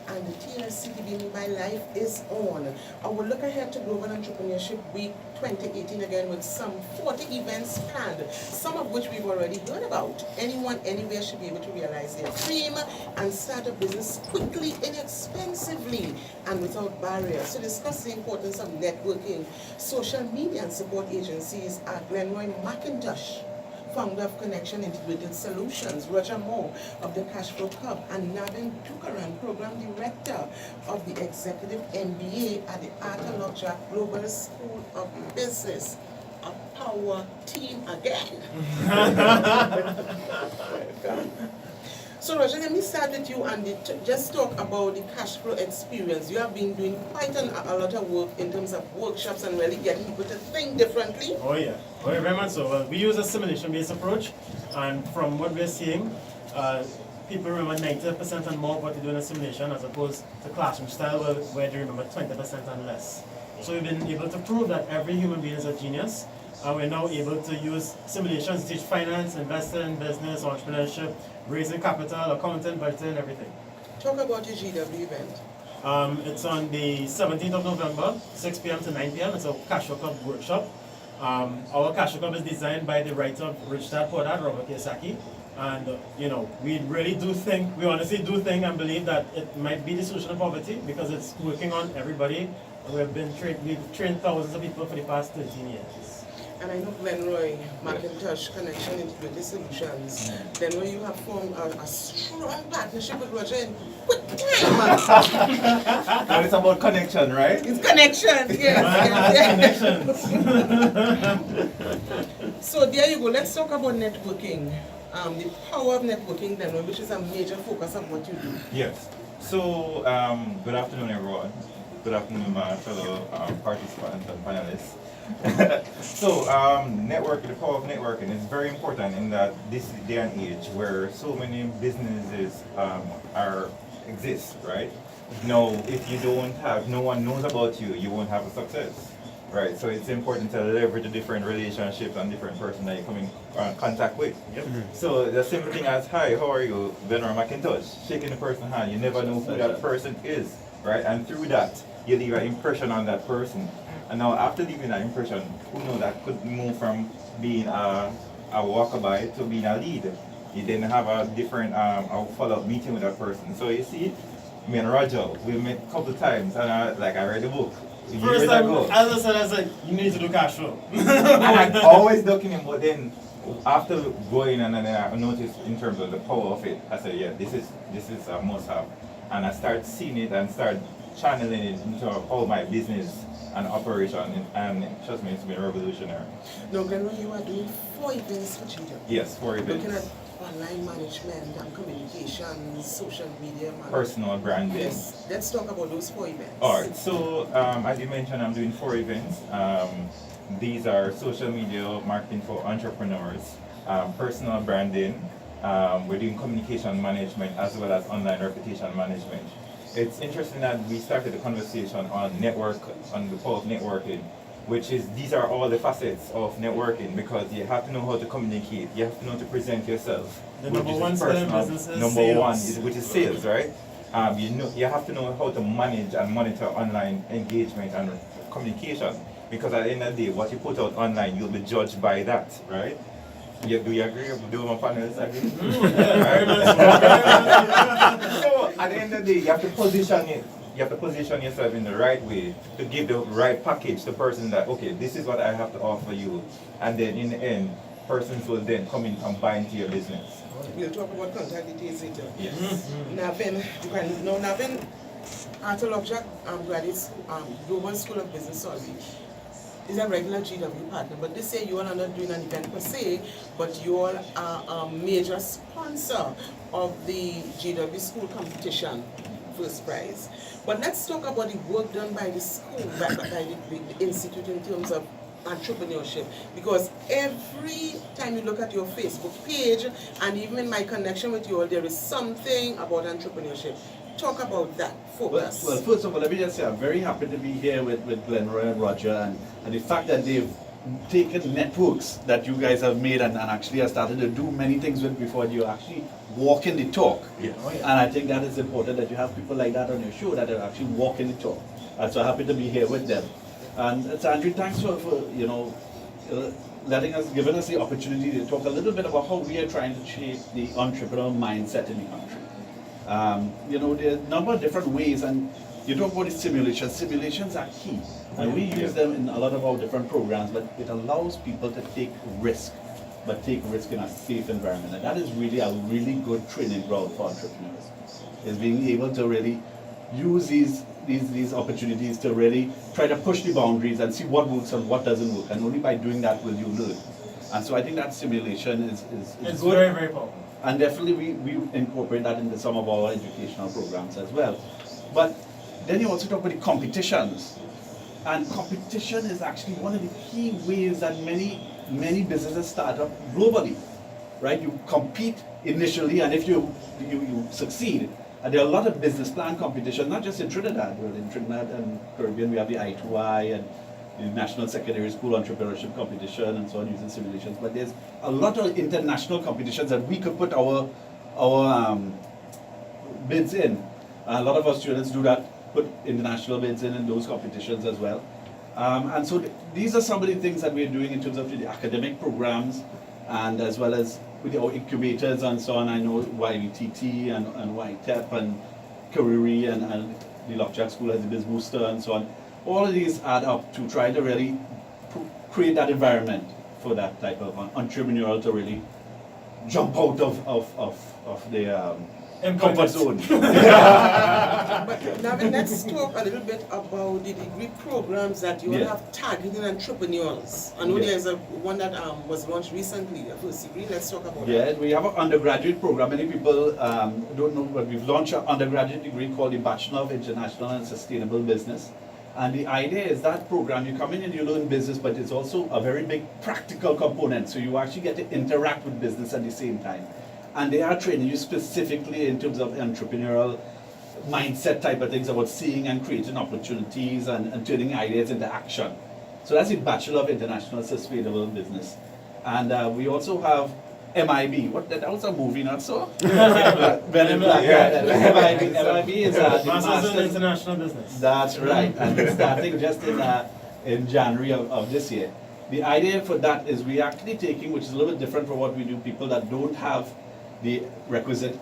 And the TLC Giving My Life is on. I will look ahead to Global Entrepreneurship Week 2018 again with some 40 events planned, some of which we've already heard about. Anyone, anywhere should be able to realize their dream and start a business quickly, inexpensively, and without barriers. To discuss the importance of networking, social media and support agencies are Glenroy McIntosh, founder of Connection Integrated Solutions, Roger Moore of the Cashflow Club, and Navin Tukaran, Program Director of the Executive MBA at the Arthur Lockjack Global School of Business. A power team again. So Roger, let me start with you and just talk about the cash flow experience. You have been doing quite a lot of work in terms of workshops and really getting people to think differently. Oh yeah, very much so. Well, we use a simulation-based approach, and from what we're seeing, people remember 90% and more of what they do in a simulation as opposed to classroom style where they remember 20% and less. So we've been able to prove that every human being is a genius, and we're now able to use simulations to teach finance, investing, business, entrepreneurship, raising capital, accounting, budgeting, everything. Talk about your GW event. It's on the 17th of November, 6 p.m. to 9 p.m. It's a Cashflow Club workshop. Our Cashflow Club is designed by the writer of Rich Dad Poor Dad, Robert Kiyosaki. And we really do think, we honestly do think and believe that it might be the solution of poverty because it's working on everybody. We've trained thousands of people for the past 13 years. And I know Glenroy McIntosh, Connection Integrated Solutions. Glenroy, you have formed a strong partnership with Roger in quick time. And it's about connection, right? It's connection, yes. Connections. So there you go. Let's talk about networking. The power of networking, Glenroy, which is a major focus of what you do. Yes. So, good afternoon, everyone. Good afternoon, my fellow participants and panelists. So, networking, the power of networking is very important in that this day and age where so many businesses exist, right? Now, if you don't have, no one knows about you, you won't have a success, right? So it's important to leverage the different relationships and different person that you come in contact with. Yep. So the simple thing as, hi, how are you? Glenroy McIntosh. Shaking the person's hand, you never know who that person is, right? And through that, you leave an impression on that person. And now after leaving that impression, who knows, that could move from being a walkabout to being a lead. You then have a different a follow-up meeting with that person. So you see, me and Roger, we met a couple of times and I read the book. First time, as I said, you need to do cash flow. And I always document, but then after going and then I noticed in terms of the power of it, I said, yeah, this is a must-have. And I start seeing it and start channeling it into all my business and operation, and trust me, it's been revolutionary. Now, Glenroy, you are doing 4 events for GW. Yes, 4 events. Looking at online management and communications, social media management. Personal branding. Yes, let's talk about those 4 events. Alright, so as you mentioned, I'm doing 4 events. These are social media marketing for entrepreneurs, personal branding, we're doing communication management as well as online reputation management. It's interesting that we started the conversation on the power of networking, which is, these are all the facets of networking because you have to know how to communicate, you have to know how to present yourself. The number one skill in business is number sales. one is, which is sales, right? You have to know how to manage and monitor online engagement and communication because at the end of the day, what you put out online, you'll be judged by that, right? Yeah, do you agree? Do my panelists agree? So at the end of the day, you have to position it. You have to position yourself in the right way to give the right package to the person that, okay, this is what I have to offer you. And then in the end, persons will then come in and buy into your business. We'll talk about contact details later. Yes. Navin, you can know Navin, Arthur Lockjack graduates Global School of Business Solving. Is a regular GW partner, but this year you all are not doing an event per se, but you all are a major sponsor of the GW school competition, first prize. But let's talk about the work done by the school, by the institute in terms of entrepreneurship, because every time you look at your Facebook page and even in my connection with you all, there is something about entrepreneurship. Talk about that for us. Well, first of all, let me just say I'm very happy to be here with Glenroy and Roger, and the fact that they've taken networks that you guys have made and actually have started to do many things with before you actually walking the talk. Yes. Oh, yeah. And I think that is important that you have people like that on your show that are actually walking the talk. I'm so happy to be here with them. And so Andrew, thanks for giving us the opportunity to talk a little bit about how we are trying to shape the entrepreneurial mindset in the country. There are a number of different ways, and you talk about the simulations. Simulations are key, and we use them in a lot of our different programs, but it allows people to take risk, but take risk in a safe environment. And that is really a really good training ground for entrepreneurs, is being able to really use these opportunities to really try to push the boundaries and see what works and what doesn't work. And only by doing that will you learn. And so I think that simulation is It's good. very, very powerful. And definitely we incorporate that into some of our educational programs as well. But then you also talk about the competitions. And competition is actually one of the key ways that many businesses start up globally, right? You compete initially, and if you succeed, and there are a lot of business plan competition, not just in Trinidad. Well, in Trinidad and Caribbean, we have the I2I and the National Secondary School Entrepreneurship Competition and so on, using simulations. But there's a lot of international competitions that we could put our bids in. A lot of our students do that, put international bids in those competitions as well. And so these are some of the things that we're doing in terms of the academic programs, and as well as with our incubators and so on. I know YVTT and YTEP and Kariri and the Lockjack School has the Biz Booster and so on. All of these add up to try to really create that environment for that type of entrepreneurial to really jump out of their comfort zone. But now let's talk a little bit about the degree programs that you have targeting entrepreneurs. I know there's one that was launched recently, a first degree. Let's talk about that. Yeah, we have an undergraduate program. Many people don't know, but we've launched an undergraduate degree called the Bachelor of International and Sustainable Business. And the idea is that program, you come in and you learn business, but it's also a very big practical component. So you actually get to interact with business at the same time. And they are training you specifically in terms of entrepreneurial mindset type of things, about seeing and creating opportunities and turning ideas into action. So that's the Bachelor of International Sustainable Business. And we also have MIB. That was a movie, not so? Men in Black. MIB is the Masters in International Business. That's right. And it's starting just in January of this year. The idea for that is we actually taking, which is a little bit different from what we do, people that don't have the requisite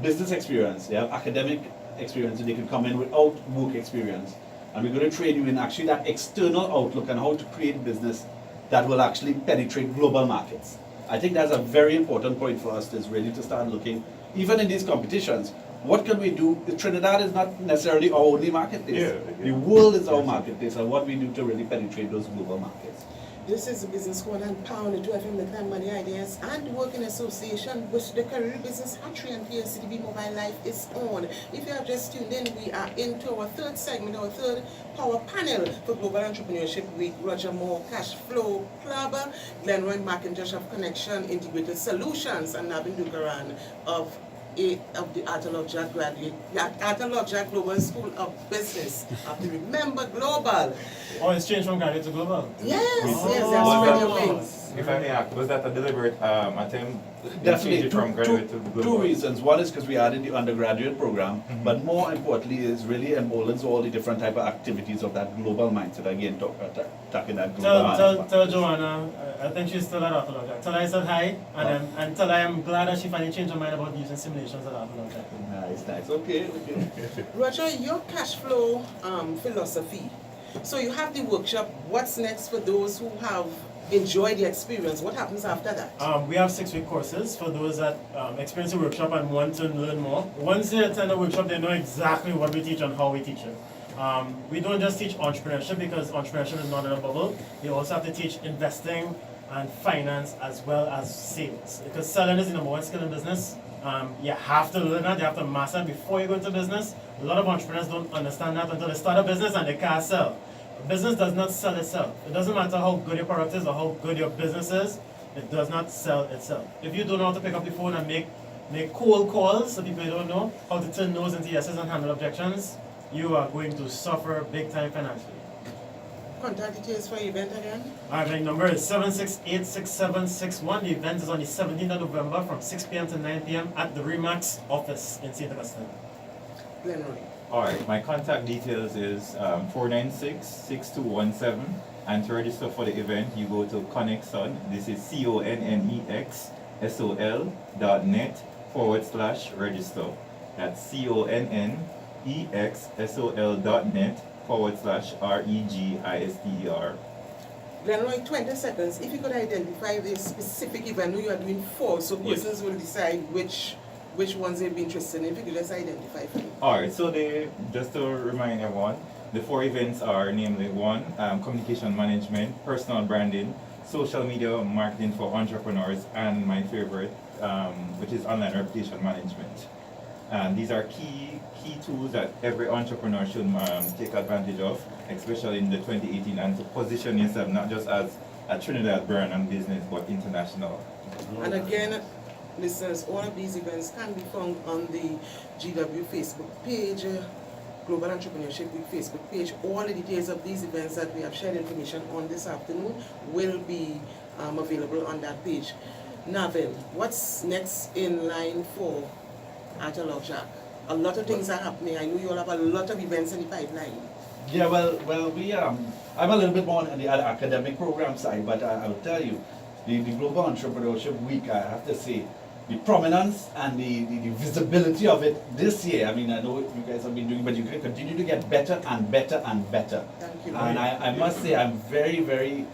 business experience. They have academic experience, and they can come in without work experience. And we're going to train you in actually that external outlook and how to create business that will actually penetrate global markets. I think that's a very important point for us, is really to start looking, even in these competitions, what can we do? Trinidad is not necessarily our only marketplace. The world is our marketplace, and what we do to really penetrate those global markets. This is the Business Corner and Pound, the 2FM, the Clan Money Ideas, and work in association with the Career Business Hatchery and PLCTV Mobile Life is on. If you have just tuned in, we are into our third segment, our third power panel for Global Entrepreneurship Week. Roger Moore, Cashflow Club, Glenroy McIntosh of Connection Integrated Solutions, and Navin Dukaran of the Atalogia graduate, Atalogia Global School of Business. Have to remember global. Oh, it's changed from graduate to global? Yes, Oh. yes, that's spread your wings. If I may ask, was that a deliberate attempt? Definitely, From graduate to global? two reasons. One is because we added the undergraduate program, but more importantly is really emboldens all the different type of activities of that global mindset. Again, talking that global Tell Joanna, I think she's still at Atalogia. Tell her I said hi, and tell her I'm glad that she finally changed her mind about using simulations at Atalogia. Nice. Okay. Roger, your cash flow philosophy. So you have the workshop. What's next for those who have enjoyed the experience? What happens after that? We have 6-week courses for those that experience the workshop and want to learn more. Once they attend the workshop, they know exactly what we teach and how we teach it. We don't just teach entrepreneurship, because entrepreneurship is not in a bubble. You also have to teach investing and finance as well as sales, because selling is the number one skill in business. You have to learn that, you have to master it before you go into business. A lot of entrepreneurs don't understand that until they start a business and they can't sell. A business does not sell itself. It doesn't matter how good your product is or how good your business is, it does not sell itself. If you don't know how to pick up the phone and make cold calls to people you don't know, how to turn no's into yeses and handle objections, you are going to suffer big time financially. contact details for the event again? Our event number is 7686761. The event is on the 17th of November from 6 p.m. to 9 p.m. at the Remax office in St. Augustine. Glenroy. Alright, my contact details is 496-6217, and to register for the event you go to Connexon, this is connexsol.net/register. That's connexsol.net/register. Glenroy, 20 seconds. If you could identify the specific event you are doing for, so Yes. persons will decide which ones they'll be interested in. If you could just identify for me. Alright, so just to remind everyone, the 4 events are namely 1, communication management, personal branding, social media marketing for entrepreneurs, and my favorite, which is online reputation management. And these are key tools that every entrepreneur should take advantage of, especially in the 2018, and to position yourself not just as a Trinidad brand and business, but international. And again, listeners, all of these events can be found on the GW Facebook page, Global Entrepreneurship Week Facebook page. All the details of these events that we have shared information on this afternoon will be available on that page. Navin, what's next in line for Atalog Jack? A lot of things are happening. I know you all have a lot of events in the pipeline. Yeah, well, we I'm a little bit more on the academic program side, but I'll tell you, the Global Entrepreneurship Week, I have to say, the prominence and the visibility of it this year. I mean, I know you guys have been doing, but you can continue to get better and better and better. Thank you. And I must say, I'm very, very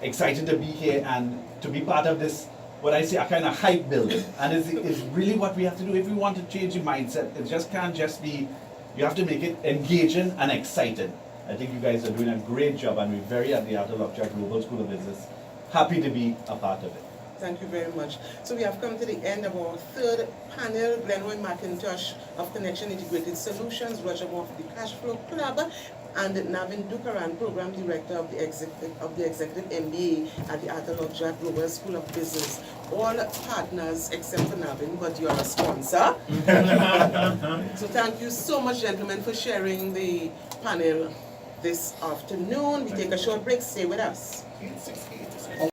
excited to be here and to be part of this, what I say, a kind of hype building. And it's really what we have to do if we want to change the mindset. It just can't just be, you have to make it engaging and exciting. I think you guys are doing a great job, and we're very at the Atalog Jack Global School of Business. Happy to be a part of it. Thank you very much. So we have come to the end of our third panel. Glenroy McIntosh of Connection Integrated Solutions, Roger Moore of the Cashflow Club, and Navin Dukaran, Program Director of the Executive MBA at the Atalog Jack Global School of Business. All partners except for Navin, but you are a sponsor. So thank you so much, gentlemen, for sharing the panel this afternoon. We take a short break. Stay with us.